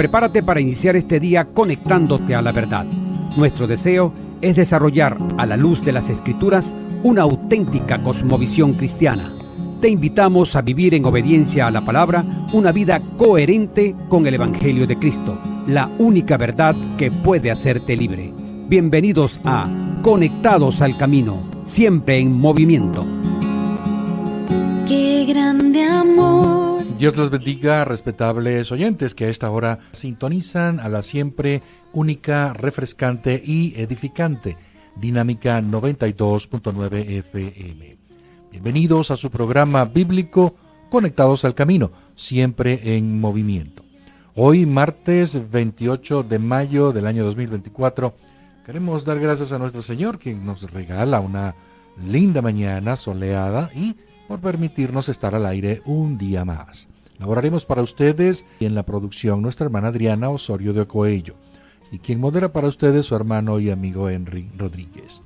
Prepárate para iniciar este día conectándote a la verdad. Nuestro deseo es desarrollar, a la luz de las Escrituras, una auténtica cosmovisión cristiana. Te invitamos a vivir en obediencia a la palabra una vida coherente con el Evangelio de Cristo, la única verdad que puede hacerte libre. Bienvenidos a Conectados al Camino, siempre en movimiento. ¡Qué grande amor! Dios los bendiga, respetables oyentes que a esta hora sintonizan a la siempre única, refrescante y edificante Dinámica 92.9 FM. Bienvenidos a su programa bíblico Conectados al Camino, siempre en movimiento. Hoy, martes 28 de mayo del año 2024, queremos dar gracias a nuestro Señor, quien nos regala una linda mañana soleada y por permitirnos estar al aire un día más. Laboraremos para ustedes y en la producción nuestra hermana Adriana Osorio de Coello, y quien modera para ustedes su hermano y amigo Henry Rodríguez.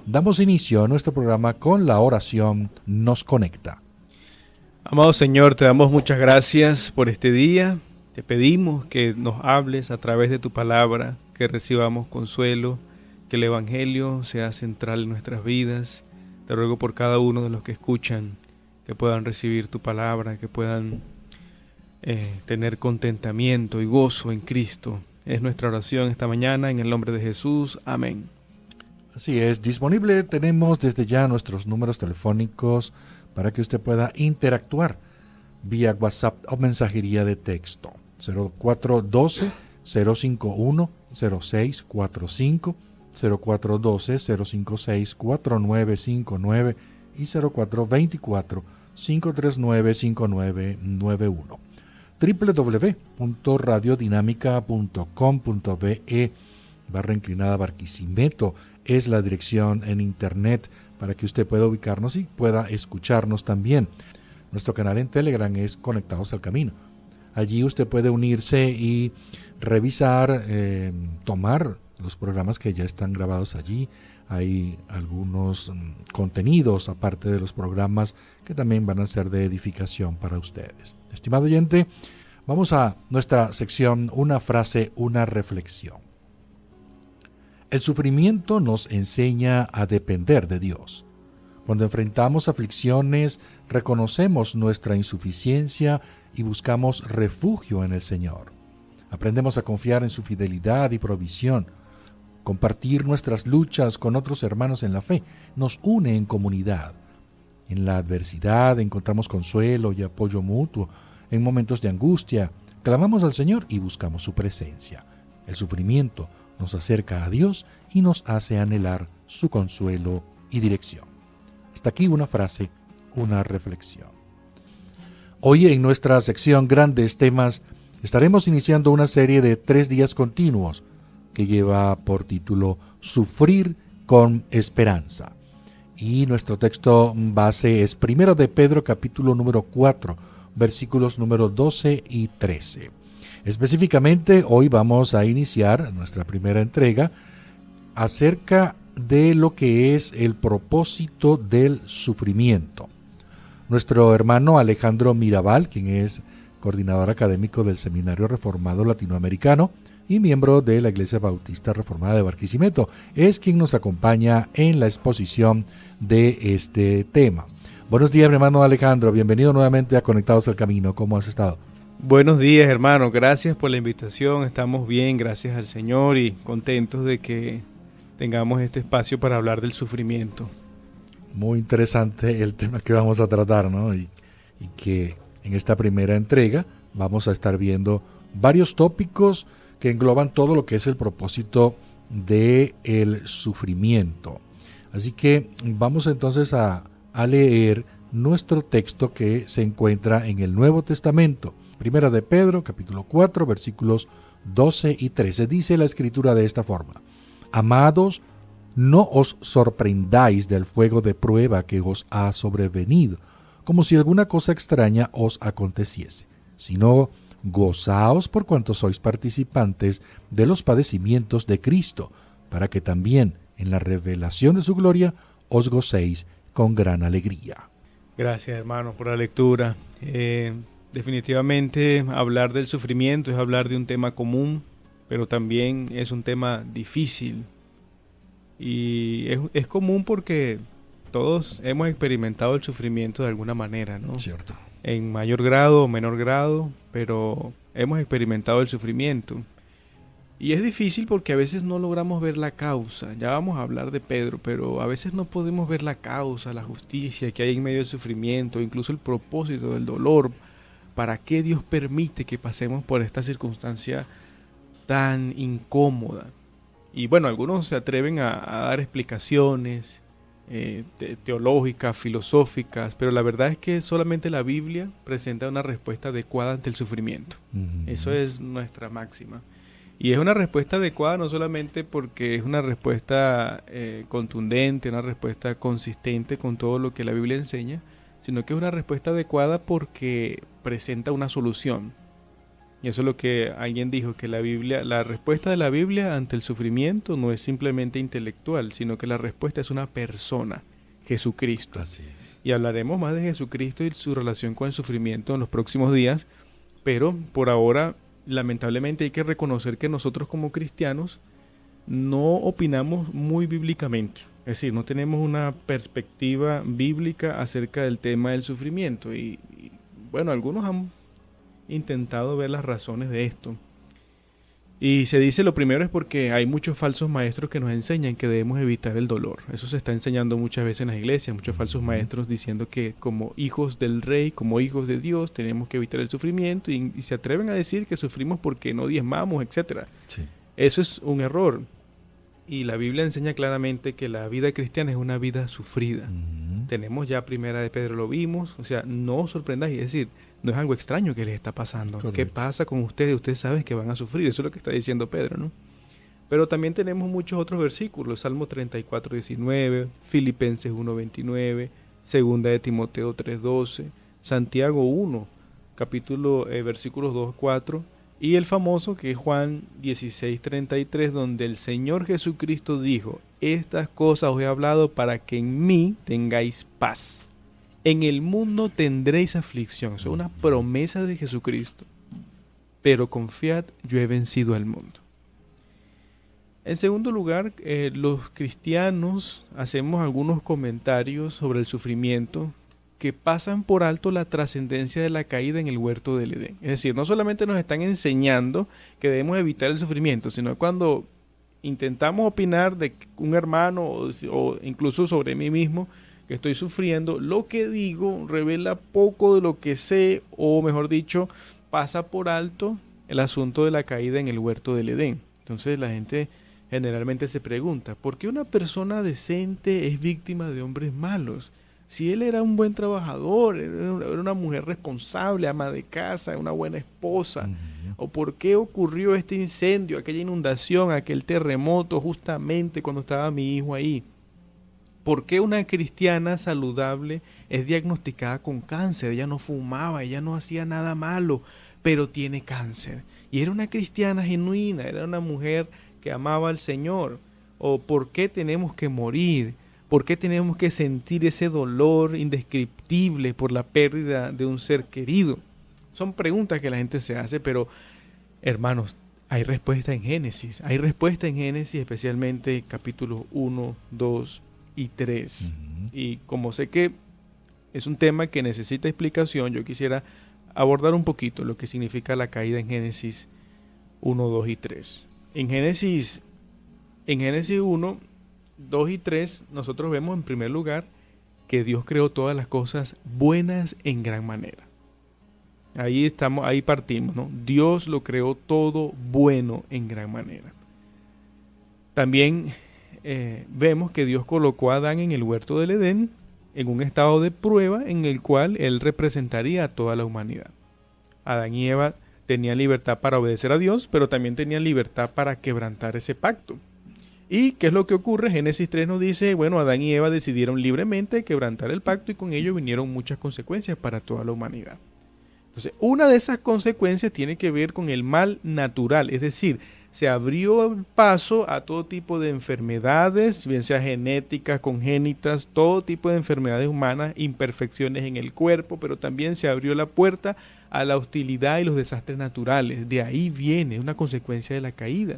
Damos inicio a nuestro programa con la oración Nos Conecta. Amado Señor, te damos muchas gracias por este día. Te pedimos que nos hables a través de tu palabra, que recibamos consuelo, que el Evangelio sea central en nuestras vidas. Te ruego por cada uno de los que escuchan, que puedan recibir tu palabra, que puedan tener contentamiento y gozo en Cristo. Es nuestra oración esta mañana, en el nombre de Jesús. Amén. Así es, disponible tenemos desde ya nuestros números telefónicos para que usted pueda interactuar vía WhatsApp o mensajería de texto. 0412-051-0645, 0412-056-4959 y 0424-539-5991. www.radiodinámica.com.be /Barquisimeto es la dirección en internet para que usted pueda ubicarnos y pueda escucharnos también. Nuestro canal en Telegram es Conectados al Camino. Allí usted puede unirse y revisar, tomar los programas que ya están grabados allí. Hay algunos contenidos aparte de los programas que también van a ser de edificación para ustedes. Estimado oyente, vamos a nuestra sección Una frase, una reflexión. El sufrimiento nos enseña a depender de Dios. Cuando enfrentamos aflicciones, reconocemos nuestra insuficiencia y buscamos refugio en el Señor. Aprendemos a confiar en su fidelidad y provisión. Compartir nuestras luchas con otros hermanos en la fe nos une en comunidad. En la adversidad encontramos consuelo y apoyo mutuo. En momentos de angustia, clamamos al Señor y buscamos su presencia. El sufrimiento nos acerca a Dios y nos hace anhelar su consuelo y dirección. Hasta aquí una frase, una reflexión. Hoy en nuestra sección Grandes Temas estaremos iniciando una serie de 3 días continuos que lleva por título Sufrir con Esperanza. Y nuestro texto base es 1 de Pedro capítulo número 4, versículos número 12 y 13. Específicamente, hoy vamos a iniciar nuestra primera entrega acerca de lo que es el propósito del sufrimiento. Nuestro hermano Alejandro Mirabal, quien es coordinador académico del Seminario Reformado Latinoamericano y miembro de la Iglesia Bautista Reformada de Barquisimeto, es quien nos acompaña en la exposición de este tema. Buenos días, mi hermano Alejandro, bienvenido nuevamente a Conectados al Camino. ¿Cómo has estado? Buenos días, hermano. Gracias por la invitación. Estamos bien, gracias al Señor, y contentos de que tengamos este espacio para hablar del sufrimiento. Muy interesante el tema que vamos a tratar, ¿no? Y que en esta primera entrega vamos a estar viendo varios tópicos que engloban todo lo que es el propósito del sufrimiento. Así que vamos entonces a leer nuestro texto que se encuentra en el Nuevo Testamento. 1 de Pedro, capítulo 4, versículos 12 y 13. Dice la Escritura de esta forma: Amados, no os sorprendáis del fuego de prueba que os ha sobrevenido, como si alguna cosa extraña os aconteciese, sino gozaos por cuanto sois participantes de los padecimientos de Cristo, para que también en la revelación de su gloria os gocéis con gran alegría. Gracias, hermano, por la lectura. Definitivamente hablar del sufrimiento es hablar de un tema común, pero también es un tema difícil. Y es común porque todos hemos experimentado el sufrimiento de alguna manera, ¿no? Cierto. En mayor grado o menor grado, pero hemos experimentado el sufrimiento. Y es difícil porque a veces no logramos ver la causa. Ya vamos a hablar de Pedro, pero a veces no podemos ver la causa, la justicia que hay en medio del sufrimiento, incluso el propósito del dolor. ¿Para qué Dios permite que pasemos por esta circunstancia tan incómoda? Y bueno, algunos se atreven a dar explicaciones teológicas, filosóficas, pero la verdad es que solamente la Biblia presenta una respuesta adecuada ante el sufrimiento. Eso es nuestra máxima. Y es una respuesta adecuada no solamente porque es una respuesta contundente, una respuesta consistente con todo lo que la Biblia enseña, sino que es una respuesta adecuada porque presenta una solución. Y eso es lo que alguien dijo, que la respuesta de la Biblia ante el sufrimiento no es simplemente intelectual, sino que la respuesta es una persona, Jesucristo. Así es. Y hablaremos más de Jesucristo y su relación con el sufrimiento en los próximos días, pero por ahora, lamentablemente, hay que reconocer que nosotros como cristianos no opinamos muy bíblicamente. Es decir, no tenemos una perspectiva bíblica acerca del tema del sufrimiento. Y bueno, algunos han intentado ver las razones de esto. Y se dice lo primero es porque hay muchos falsos maestros que nos enseñan que debemos evitar el dolor. Eso se está enseñando muchas veces en las iglesias, muchos falsos maestros diciendo que como hijos del rey, como hijos de Dios, tenemos que evitar el sufrimiento y se atreven a decir que sufrimos porque no diezmamos, etcétera. Sí. Eso es un error. Y la Biblia enseña claramente que la vida cristiana es una vida sufrida. Tenemos ya Primera de Pedro, lo vimos, o sea, no os sorprendáis, es decir, no es algo extraño que les está pasando. Correcto. ¿Qué pasa con ustedes? Ustedes saben que van a sufrir, eso es lo que está diciendo Pedro, ¿no? Pero también tenemos muchos otros versículos, Salmo 34, 19, Filipenses 1, 29, Segunda de Timoteo 3, 12, Santiago 1, versículos 2, 4, y el famoso que es Juan 16, 33, donde el Señor Jesucristo dijo, estas cosas os he hablado para que en mí tengáis paz. En el mundo tendréis aflicción. Eso es una promesa de Jesucristo. Pero confiad, yo he vencido al mundo. En segundo lugar, los cristianos hacemos algunos comentarios sobre el sufrimiento que pasan por alto la trascendencia de la caída en el huerto del Edén. Es decir, no solamente nos están enseñando que debemos evitar el sufrimiento, sino cuando intentamos opinar de un hermano o incluso sobre mí mismo que estoy sufriendo, lo que digo revela poco de lo que sé, o mejor dicho, pasa por alto el asunto de la caída en el huerto del Edén. Entonces la gente generalmente se pregunta, ¿por qué una persona decente es víctima de hombres malos? Si él era un buen trabajador, era una mujer responsable, ama de casa, una buena esposa, ¿o por qué ocurrió este incendio, aquella inundación, aquel terremoto justamente cuando estaba mi hijo ahí? ¿Por qué una cristiana saludable es diagnosticada con cáncer? Ella no fumaba, ella no hacía nada malo, pero tiene cáncer. Y era una cristiana genuina, era una mujer que amaba al Señor. ¿O por qué tenemos que morir? ¿Por qué tenemos que sentir ese dolor indescriptible por la pérdida de un ser querido? Son preguntas que la gente se hace, pero hermanos, hay respuesta en Génesis. Hay respuesta en Génesis, especialmente capítulos 1, 2 y 3. Y como sé que es un tema que necesita explicación, yo quisiera abordar un poquito lo que significa la caída en Génesis 1, 2 y 3. En Génesis 1, 2 y 3, nosotros vemos en primer lugar que Dios creó todas las cosas buenas en gran manera. Ahí partimos, ¿no? Dios lo creó todo bueno en gran manera. También vemos que Dios colocó a Adán en el huerto del Edén en un estado de prueba en el cual él representaría a toda la humanidad. Adán y Eva tenían libertad para obedecer a Dios, pero también tenían libertad para quebrantar ese pacto. ¿Y qué es lo que ocurre? Génesis 3 nos dice, bueno, Adán y Eva decidieron libremente quebrantar el pacto y con ello vinieron muchas consecuencias para toda la humanidad. Entonces, una de esas consecuencias tiene que ver con el mal natural, es decir, se abrió paso a todo tipo de enfermedades, bien sea genéticas, congénitas, todo tipo de enfermedades humanas, imperfecciones en el cuerpo, pero también se abrió la puerta a la hostilidad y los desastres naturales. De ahí viene una consecuencia de la caída.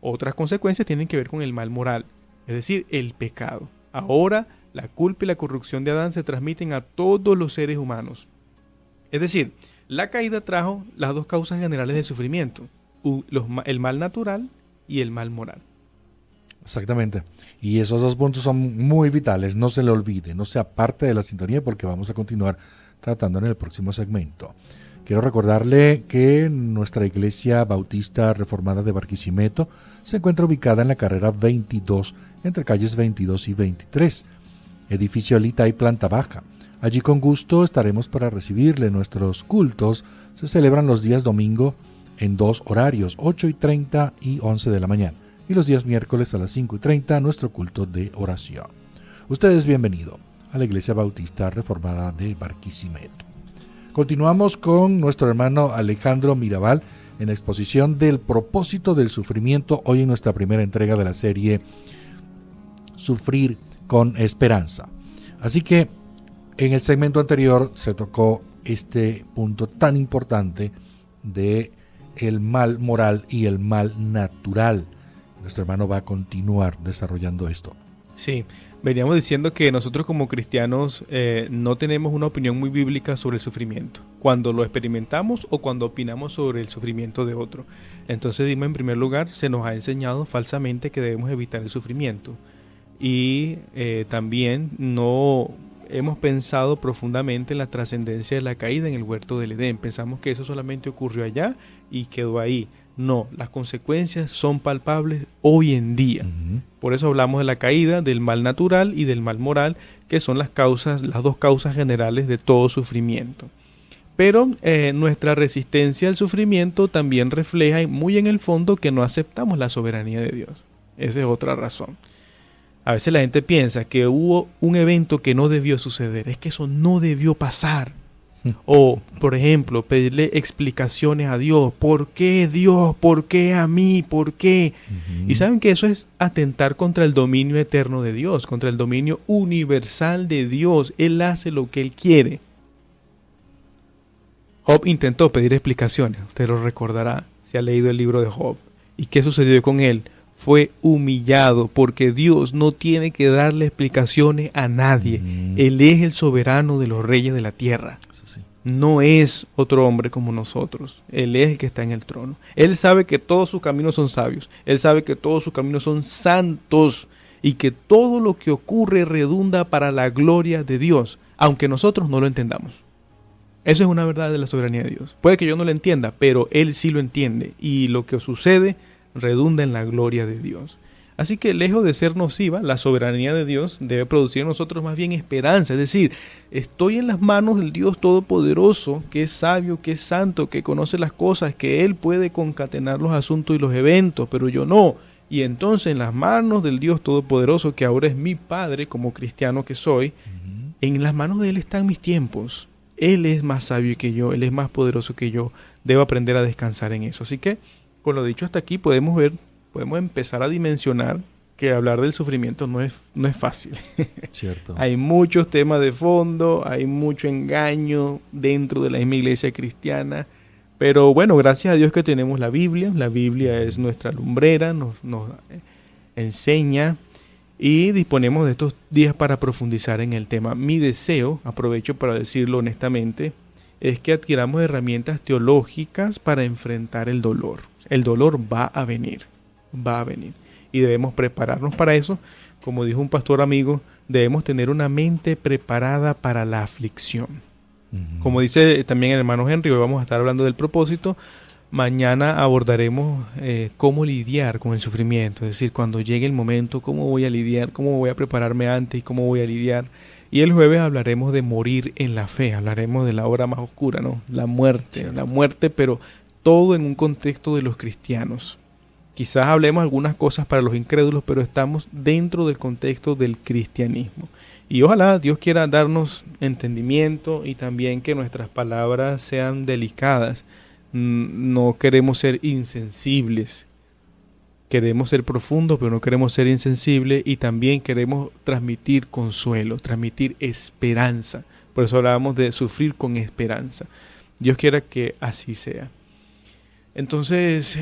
Otras consecuencias tienen que ver con el mal moral, es decir, el pecado. Ahora la culpa y la corrupción de Adán se transmiten a todos los seres humanos. Es decir, la caída trajo las dos causas generales del sufrimiento, el mal natural y el mal moral. Exactamente. Y esos dos puntos son muy vitales, no se le olvide, no sea parte de la sintonía porque vamos a continuar tratando en el próximo segmento. Quiero recordarle que nuestra Iglesia Bautista Reformada de Barquisimeto se encuentra ubicada en la carrera 22, entre calles 22 y 23, edificio Lita y planta baja. Allí con gusto estaremos para recibirle. Nuestros cultos se celebran los días domingo en dos horarios, 8:30 y 11 de la mañana. Y los días miércoles a las 5:30 nuestro culto de oración. Usted es bienvenido a la Iglesia Bautista Reformada de Barquisimeto. Continuamos con nuestro hermano Alejandro Mirabal en la exposición del propósito del sufrimiento, hoy en nuestra primera entrega de la serie Sufrir con Esperanza. Así que en el segmento anterior se tocó este punto tan importante de el mal moral y el mal natural. Nuestro hermano va a continuar desarrollando esto. Sí, veníamos diciendo que nosotros como cristianos no tenemos una opinión muy bíblica sobre el sufrimiento, cuando lo experimentamos o cuando opinamos sobre el sufrimiento de otro. Entonces, en primer lugar, se nos ha enseñado falsamente que debemos evitar el sufrimiento. Y también no hemos pensado profundamente en la trascendencia de la caída en el huerto del Edén. Pensamos que eso solamente ocurrió allá y quedó ahí. No, las consecuencias son palpables hoy en día. Por eso hablamos de la caída, del mal natural y del mal moral, que son las dos causas generales de todo sufrimiento. Pero nuestra resistencia al sufrimiento también refleja muy en el fondo que no aceptamos la soberanía de Dios. Esa es otra razón. A veces la gente piensa que hubo un evento que no debió suceder, es que eso no debió pasar. O, por ejemplo, pedirle explicaciones a Dios. ¿Por qué Dios? ¿Por qué a mí? ¿Por qué? Y saben que eso es atentar contra el dominio eterno de Dios, contra el dominio universal de Dios. Él hace lo que Él quiere. Job intentó pedir explicaciones, usted lo recordará, si ha leído el libro de Job. ¿Y qué sucedió con él? Fue humillado porque Dios no tiene que darle explicaciones a nadie. Él es el soberano de los reyes de la tierra. Sí. No es otro hombre como nosotros. Él es el que está en el trono. Él sabe que todos sus caminos son sabios. Él sabe que todos sus caminos son santos y que todo lo que ocurre redunda para la gloria de Dios, aunque nosotros no lo entendamos. Eso es una verdad de la soberanía de Dios. Puede que yo no lo entienda, pero Él sí lo entiende y lo que sucede redunda en la gloria de Dios. Así que lejos de ser nociva, la soberanía de Dios debe producir en nosotros más bien esperanza. Es decir, estoy en las manos del Dios Todopoderoso, que es sabio, que es santo, que conoce las cosas, que Él puede concatenar los asuntos y los eventos, pero yo no. Y entonces en las manos del Dios Todopoderoso, que ahora es mi Padre, como cristiano que soy, en las manos de Él están mis tiempos. Él es más sabio que yo, Él es más poderoso que yo. Debo aprender a descansar en eso. Así que, con lo dicho hasta aquí, podemos empezar a dimensionar que hablar del sufrimiento no es fácil. Cierto. Hay muchos temas de fondo, hay mucho engaño dentro de la misma iglesia cristiana, pero bueno, gracias a Dios que tenemos la Biblia. La Biblia es nuestra lumbrera, nos enseña y disponemos de estos días para profundizar en el tema. Mi deseo, aprovecho para decirlo honestamente, es que adquiramos herramientas teológicas para enfrentar el dolor. El dolor va a venir. Y debemos prepararnos para eso. Como dijo un pastor amigo, debemos tener una mente preparada para la aflicción. Como dice también el hermano Henry, hoy vamos a estar hablando del propósito. Mañana abordaremos cómo lidiar con el sufrimiento. Es decir, cuando llegue el momento, cómo voy a lidiar, cómo voy a prepararme antes y cómo voy a lidiar. Y el jueves hablaremos de morir en la fe, hablaremos de la hora más oscura, ¿no? La muerte, pero todo en un contexto de los cristianos. Quizás hablemos algunas cosas para los incrédulos, pero estamos dentro del contexto del cristianismo. Y ojalá Dios quiera darnos entendimiento y también que nuestras palabras sean delicadas. No queremos ser insensibles. Queremos ser profundos, pero no queremos ser insensibles, y también queremos transmitir consuelo, transmitir esperanza. Por eso hablábamos de sufrir con esperanza. Dios quiera que así sea. Entonces,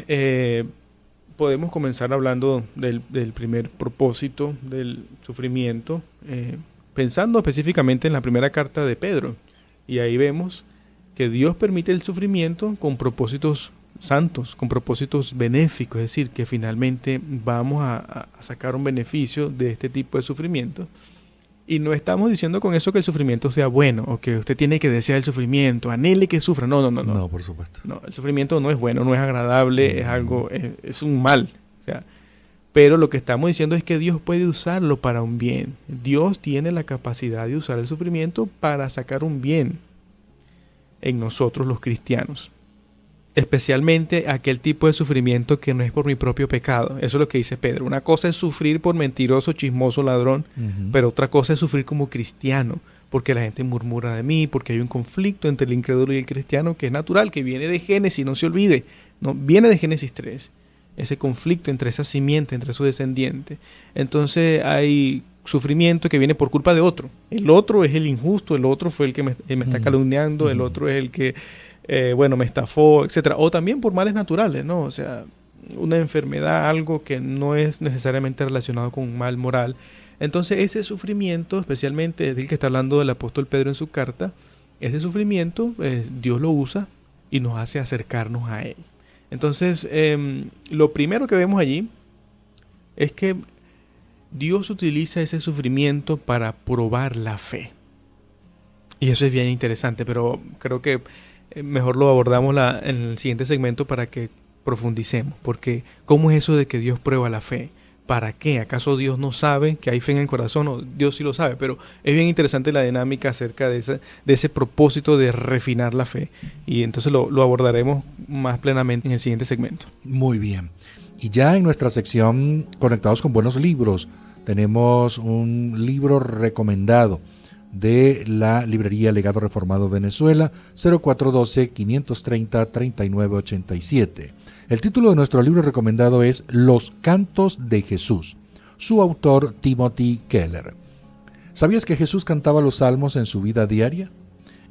podemos comenzar hablando del primer propósito del sufrimiento, pensando específicamente en la primera carta de Pedro. Y ahí vemos que Dios permite el sufrimiento con propósitos santos, con propósitos benéficos, es decir, que finalmente vamos a sacar un beneficio de este tipo de sufrimiento. Y no estamos diciendo con eso que el sufrimiento sea bueno, o que usted tiene que desear el sufrimiento, anhele que sufra. No. No, por supuesto. No, el sufrimiento no es bueno, no es agradable, es algo, es un mal. O sea, pero lo que estamos diciendo es que Dios puede usarlo para un bien. Dios tiene la capacidad de usar el sufrimiento para sacar un bien en nosotros los cristianos. Especialmente aquel tipo de sufrimiento que no es por mi propio pecado. Eso es lo que dice Pedro. Una cosa es sufrir por mentiroso, chismoso, ladrón, pero otra cosa es sufrir como cristiano, porque la gente murmura de mí, porque hay un conflicto entre el incrédulo y el cristiano que es natural, que viene de Génesis, no se olvide, no viene de Génesis 3. Ese conflicto entre esa simiente, entre su descendiente. Entonces hay sufrimiento que viene por culpa de otro. El otro es el injusto, el otro fue el que me está calumniando, el otro es el que me estafó, etcétera. O también por males naturales, ¿no? O sea, una enfermedad, algo que no es necesariamente relacionado con un mal moral. Entonces ese sufrimiento, especialmente es el que está hablando del apóstol Pedro en su carta, ese sufrimiento Dios lo usa y nos hace acercarnos a Él. Entonces, lo primero que vemos allí es que Dios utiliza ese sufrimiento para probar la fe. Y eso es bien interesante, pero creo que mejor lo abordamos en el siguiente segmento para que profundicemos. Porque, ¿cómo es eso de que Dios prueba la fe? ¿Para qué? ¿Acaso Dios no sabe que hay fe en el corazón? O Dios sí lo sabe, pero es bien interesante la dinámica acerca de ese propósito de refinar la fe. Y entonces lo abordaremos más plenamente en el siguiente segmento. Muy bien. Y ya en nuestra sección Conectados con Buenos Libros, tenemos un libro recomendado de la librería Legado Reformado Venezuela, 0412-530-3987. El título de nuestro libro recomendado es Los Cantos de Jesús. Su autor, Timothy Keller. ¿Sabías que Jesús cantaba los salmos en su vida diaria?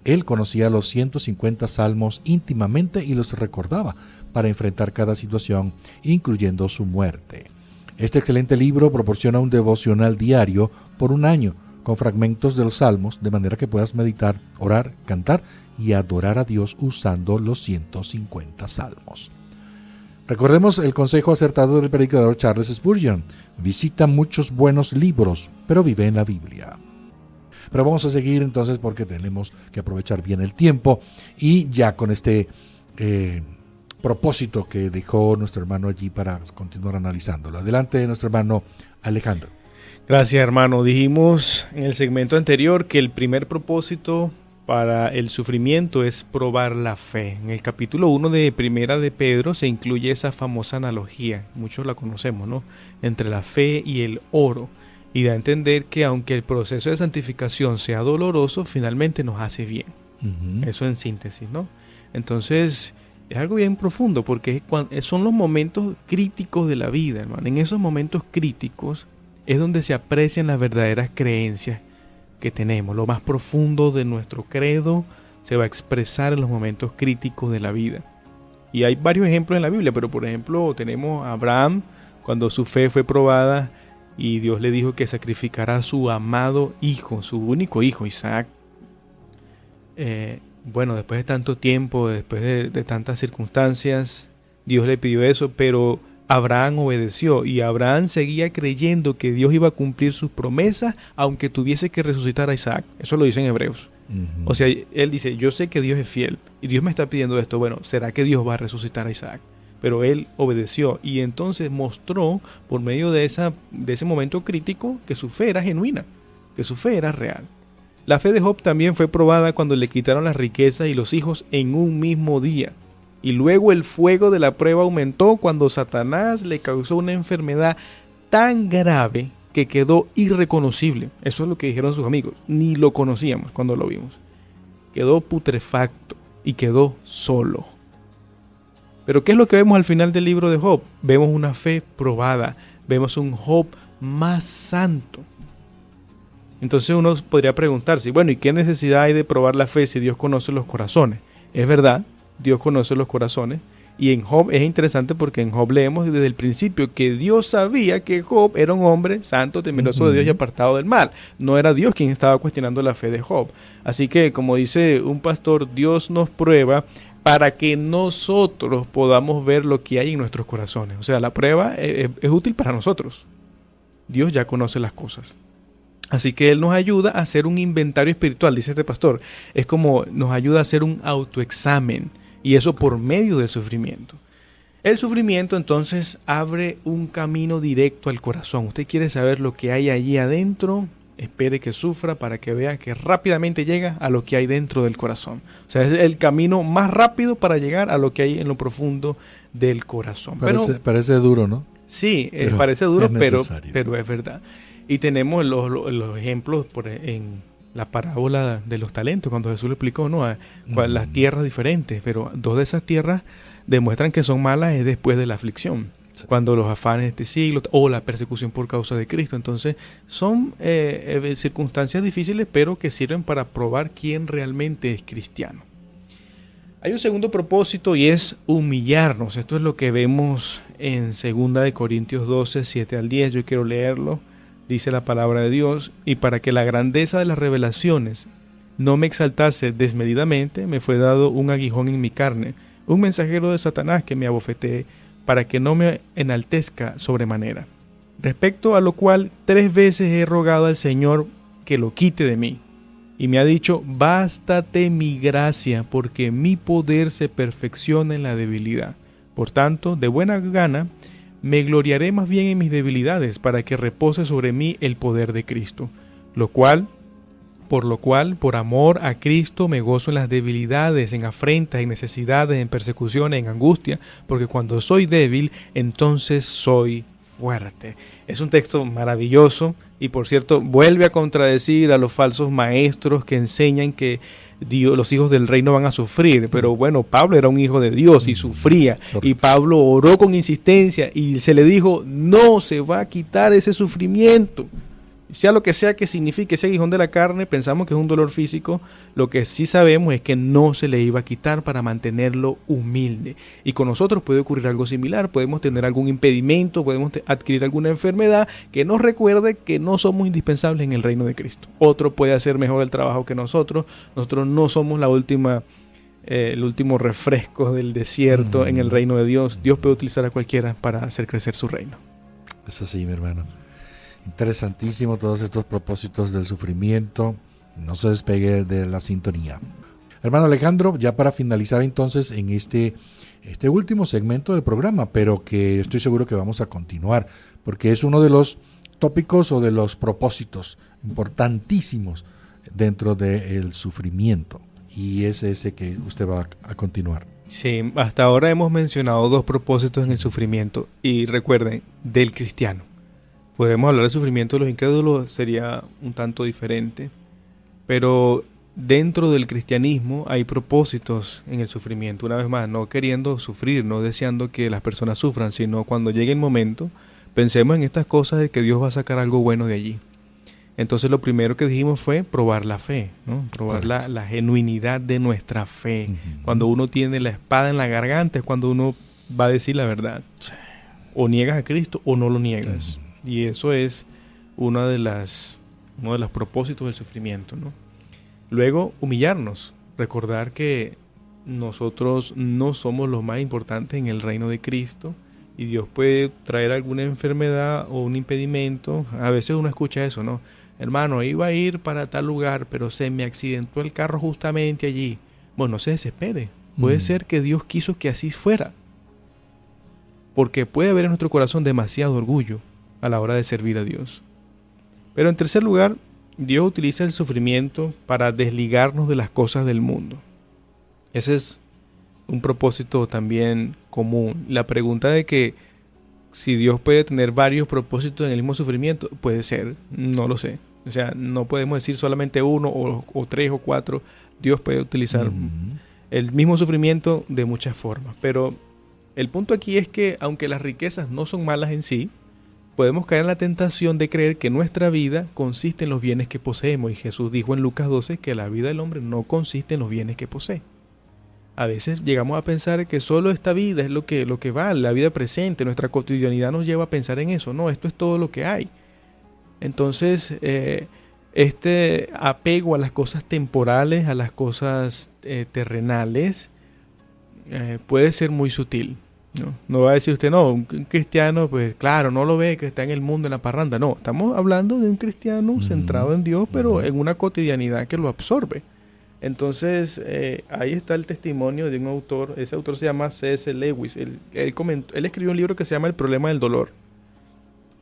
Él conocía los 150 salmos íntimamente y los recordaba para enfrentar cada situación, incluyendo su muerte. Este excelente libro proporciona un devocional diario por un año, con fragmentos de los salmos, de manera que puedas meditar, orar, cantar y adorar a Dios usando los 150 salmos. Recordemos el consejo acertado del predicador Charles Spurgeon: visita muchos buenos libros, pero vive en la Biblia. Pero vamos a seguir entonces porque tenemos que aprovechar bien el tiempo y ya con este propósito que dejó nuestro hermano allí para continuar analizándolo. Adelante, nuestro hermano Alejandro. Gracias, hermano. Dijimos en el segmento anterior que el primer propósito para el sufrimiento es probar la fe. En el capítulo 1 de Primera de Pedro se incluye esa famosa analogía, muchos la conocemos, ¿no?, entre la fe y el oro, y da a entender que aunque el proceso de santificación sea doloroso, finalmente nos hace bien. Eso en síntesis, ¿no? Entonces, es algo bien profundo, porque son los momentos críticos de la vida, hermano. En esos momentos críticos es donde se aprecian las verdaderas creencias que tenemos. Lo más profundo de nuestro credo se va a expresar en los momentos críticos de la vida. Y hay varios ejemplos en la Biblia, pero por ejemplo tenemos a Abraham, cuando su fe fue probada y Dios le dijo que sacrificara a su amado hijo, su único hijo, Isaac. Después de tanto tiempo, después de tantas circunstancias, Dios le pidió eso, pero Abraham obedeció, y Abraham seguía creyendo que Dios iba a cumplir sus promesas aunque tuviese que resucitar a Isaac. Eso lo dice en Hebreos. O sea, él dice, yo sé que Dios es fiel y Dios me está pidiendo esto. Bueno, ¿será que Dios va a resucitar a Isaac? Pero él obedeció, y entonces mostró por medio de ese momento crítico que su fe era genuina, que su fe era real. La fe de Job también fue probada cuando le quitaron las riquezas y los hijos en un mismo día. Y luego el fuego de la prueba aumentó cuando Satanás le causó una enfermedad tan grave que quedó irreconocible. Eso es lo que dijeron sus amigos. Ni lo conocíamos cuando lo vimos. Quedó putrefacto y quedó solo. Pero ¿qué es lo que vemos al final del libro de Job? Vemos una fe probada. Vemos un Job más santo. Entonces uno podría preguntarse, bueno, ¿y qué necesidad hay de probar la fe si Dios conoce los corazones? Es verdad, Dios conoce los corazones. Y en Job es interesante porque en Job leemos desde el principio que Dios sabía que Job era un hombre santo, temeroso de Dios y apartado del mal. No era Dios quien estaba cuestionando la fe de Job. Así que, como dice un pastor, Dios nos prueba para que nosotros podamos ver lo que hay en nuestros corazones. O sea, la prueba es útil para nosotros. Dios ya conoce las cosas. Así que Él nos ayuda a hacer un inventario espiritual, dice este pastor. Es como nos ayuda a hacer un autoexamen. Y eso por medio del sufrimiento. El sufrimiento entonces abre un camino directo al corazón. Usted quiere saber lo que hay allí adentro, espere que sufra para que vea que rápidamente llega a lo que hay dentro del corazón. O sea, es el camino más rápido para llegar a lo que hay en lo profundo del corazón. Parece duro, ¿no? Sí, parece duro, es pero es verdad. Y tenemos los ejemplos en la parábola de los talentos, cuando Jesús le explicó, ¿no? Las tierras diferentes, pero dos de esas tierras demuestran que son malas es después de la aflicción, cuando los afanes de este siglo o la persecución por causa de Cristo. Entonces son circunstancias difíciles, pero que sirven para probar quién realmente es cristiano. Hay un segundo propósito y es humillarnos. Esto es lo que vemos en 2 Corintios 12, 7 al 10. Yo quiero leerlo. Dice la palabra de Dios: y para que la grandeza de las revelaciones no me exaltase desmedidamente, me fue dado un aguijón en mi carne, un mensajero de Satanás que me abofetee, para que no me enaltezca sobremanera. Respecto a lo cual 3 veces he rogado al Señor que lo quite de mí. Y me ha dicho: bástate mi gracia, porque mi poder se perfecciona en la debilidad. Por tanto, de buena gana, me gloriaré más bien en mis debilidades, para que repose sobre mí el poder de Cristo. Por lo cual, por amor a Cristo, me gozo en las debilidades, en afrentas, en necesidades, en persecuciones, en angustia, porque cuando soy débil, entonces soy fuerte. Es un texto maravilloso y, por cierto, vuelve a contradecir a los falsos maestros que enseñan que los hijos del reino van a sufrir. Pero bueno, Pablo era un hijo de Dios y sufría. Y Pablo oró con insistencia y se le dijo: no se va a quitar ese sufrimiento. Sea lo que sea que signifique ese aguijón de la carne, pensamos que es un dolor físico. Lo que sí sabemos es que no se le iba a quitar para mantenerlo humilde. Y con nosotros puede ocurrir algo similar. Podemos tener algún impedimento, podemos adquirir alguna enfermedad que nos recuerde que no somos indispensables en el reino de Cristo. Otro puede hacer mejor el trabajo que nosotros. Nosotros no somos el último refresco del desierto en el reino de Dios. Dios puede utilizar a cualquiera para hacer crecer su reino. Es así, mi hermano. Interesantísimo todos estos propósitos del sufrimiento. No se despegue de la sintonía. Hermano Alejandro, ya para finalizar entonces en este último segmento del programa, pero que estoy seguro que vamos a continuar, porque es uno de los tópicos o de los propósitos importantísimos dentro del sufrimiento, y es ese que usted va a continuar. Sí, hasta ahora hemos mencionado 2 propósitos en el sufrimiento, y recuerden, del cristiano. Podemos hablar del sufrimiento de los incrédulos, sería un tanto diferente, pero dentro del cristianismo hay propósitos en el sufrimiento. Una vez más, no queriendo sufrir, no deseando que las personas sufran, sino cuando llegue el momento, pensemos en estas cosas de que Dios va a sacar algo bueno de allí. Entonces lo primero que dijimos fue probar la fe, ¿no? Probar la genuinidad de nuestra fe. Uh-huh. Cuando uno tiene la espada en la garganta es cuando uno va a decir la verdad. Sí. O niegas a Cristo o no lo niegas. Uh-huh. Y eso es uno de los propósitos del sufrimiento, ¿no? Luego, humillarnos, recordar que nosotros no somos los más importantes en el reino de Cristo y Dios puede traer alguna enfermedad o un impedimento. A veces uno escucha eso, ¿no? Hermano, iba a ir para tal lugar, pero se me accidentó el carro justamente allí. Bueno, no se desespere. Puede ser que Dios quiso que así fuera. Porque puede haber en nuestro corazón demasiado orgullo a la hora de servir a Dios. Pero en tercer lugar, Dios utiliza el sufrimiento para desligarnos de las cosas del mundo. Ese es un propósito también común. La pregunta de que si Dios puede tener varios propósitos en el mismo sufrimiento, puede ser, no lo sé. O sea, no podemos decir solamente uno o 3 o 4. Dios puede utilizar el mismo sufrimiento de muchas formas. Pero el punto aquí es que aunque las riquezas no son malas en sí, podemos caer en la tentación de creer que nuestra vida consiste en los bienes que poseemos. Y Jesús dijo en Lucas 12 que la vida del hombre no consiste en los bienes que posee. A veces llegamos a pensar que solo esta vida es lo que vale, la vida presente, nuestra cotidianidad nos lleva a pensar en eso. No, esto es todo lo que hay. Entonces, este apego a las cosas temporales, a las cosas terrenales, puede ser muy sutil. No va a decir usted, no, un cristiano, pues claro, no lo ve que está en el mundo, en la parranda. No, estamos hablando de un cristiano centrado en Dios, pero en una cotidianidad que lo absorbe. Entonces, ahí está el testimonio de un autor. Ese autor se llama C.S. Lewis. Él escribió un libro que se llama El problema del dolor.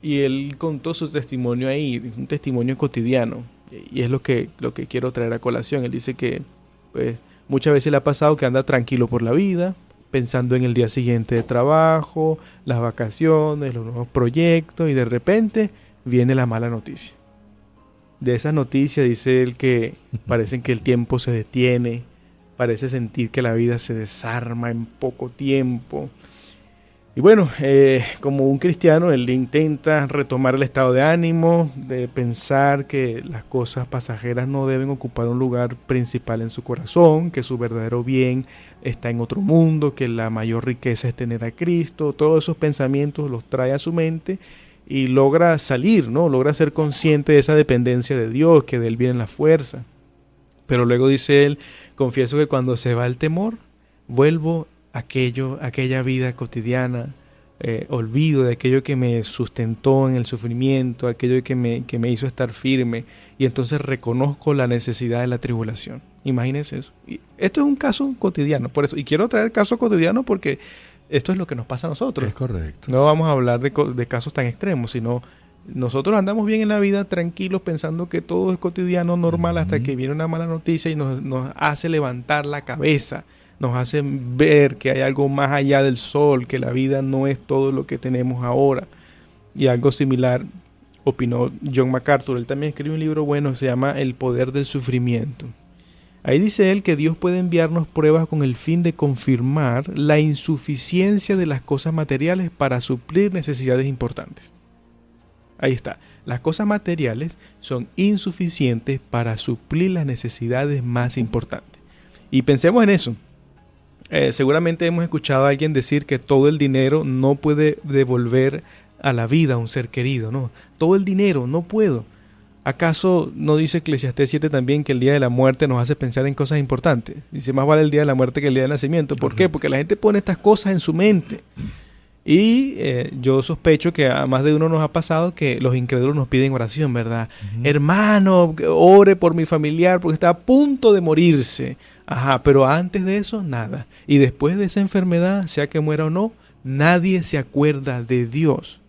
Y él contó su testimonio ahí, un testimonio cotidiano. Y es lo que quiero traer a colación. Él dice que pues, muchas veces le ha pasado que anda tranquilo por la vida, pensando en el día siguiente de trabajo, las vacaciones, los nuevos proyectos, y de repente viene la mala noticia. De esas noticias dice él que parecen que el tiempo se detiene, parece sentir que la vida se desarma en poco tiempo. Y bueno, como un cristiano, él intenta retomar el estado de ánimo, de pensar que las cosas pasajeras no deben ocupar un lugar principal en su corazón, que su verdadero bien está en otro mundo, que la mayor riqueza es tener a Cristo. Todos esos pensamientos los trae a su mente y logra salir, ¿no? Logra ser consciente de esa dependencia de Dios, que de Él viene la fuerza. Pero luego dice él, confieso que cuando se va el temor, vuelvo aquella vida cotidiana, olvido de aquello que me sustentó en el sufrimiento, aquello que me hizo estar firme, y entonces reconozco la necesidad de la tribulación. Imagínense eso. Y esto es un caso cotidiano, por eso, y quiero traer caso cotidiano porque esto es lo que nos pasa a nosotros. Es correcto. No vamos a hablar de casos tan extremos, sino nosotros andamos bien en la vida, tranquilos, pensando que todo es cotidiano, normal, hasta que viene una mala noticia y nos hace levantar la cabeza. Nos hacen ver que hay algo más allá del sol, que la vida no es todo lo que tenemos ahora. Y algo similar opinó John MacArthur. Él también escribió un libro bueno, se llama El poder del sufrimiento. Ahí dice él que Dios puede enviarnos pruebas con el fin de confirmar la insuficiencia de las cosas materiales para suplir necesidades importantes. Ahí está. Las cosas materiales son insuficientes para suplir las necesidades más importantes. Y pensemos en eso. Seguramente hemos escuchado a alguien decir que todo el dinero no puede devolver a la vida a un ser querido, ¿no? Todo el dinero, no puedo. ¿Acaso no dice Eclesiastés 7 también que el día de la muerte nos hace pensar en cosas importantes? Dice, más vale el día de la muerte que el día del nacimiento. ¿Por qué? Porque la gente pone estas cosas en su mente. Y yo sospecho que a más de uno nos ha pasado que los incrédulos nos piden oración, ¿verdad? Hermano, ore por mi familiar porque está a punto de morirse. Ajá, pero antes de eso, nada. Y después de esa enfermedad, sea que muera o no, nadie se acuerda de Dios.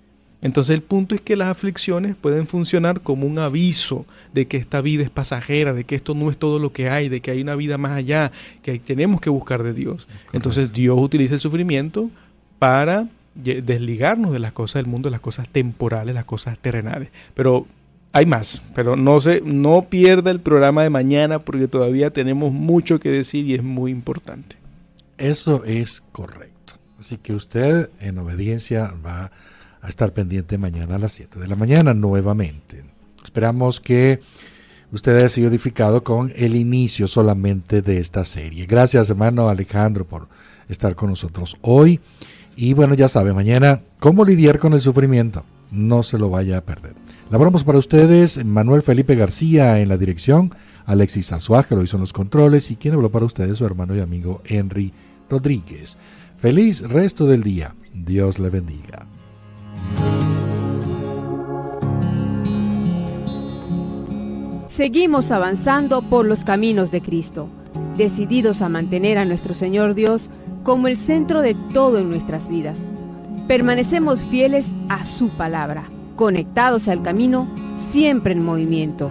Entonces el punto es que las aflicciones pueden funcionar como un aviso de que esta vida es pasajera, de que esto no es todo lo que hay, de que hay una vida más allá, que tenemos que buscar de Dios. Correcto. Entonces Dios utiliza el sufrimiento para desligarnos de las cosas del mundo, de las cosas temporales, las cosas terrenales. Pero hay más, pero no pierda el programa de mañana porque todavía tenemos mucho que decir y es muy importante. Eso es correcto. Así que usted en obediencia va a estar pendiente mañana a las 7 de la mañana nuevamente. Esperamos que usted haya sido edificado con el inicio solamente de esta serie. Gracias, hermano Alejandro, por estar con nosotros hoy. Y bueno, ya sabe, mañana, ¿cómo lidiar con el sufrimiento? No se lo vaya a perder. Laboramos para ustedes Manuel Felipe García en la dirección, Alexis Azuaj, que lo hizo en los controles, y quien habló para ustedes, su hermano y amigo Henry Rodríguez. Feliz resto del día. Dios le bendiga. Seguimos avanzando por los caminos de Cristo, decididos a mantener a nuestro Señor Dios como el centro de todo en nuestras vidas. Permanecemos fieles a su palabra, conectados al camino, siempre en movimiento.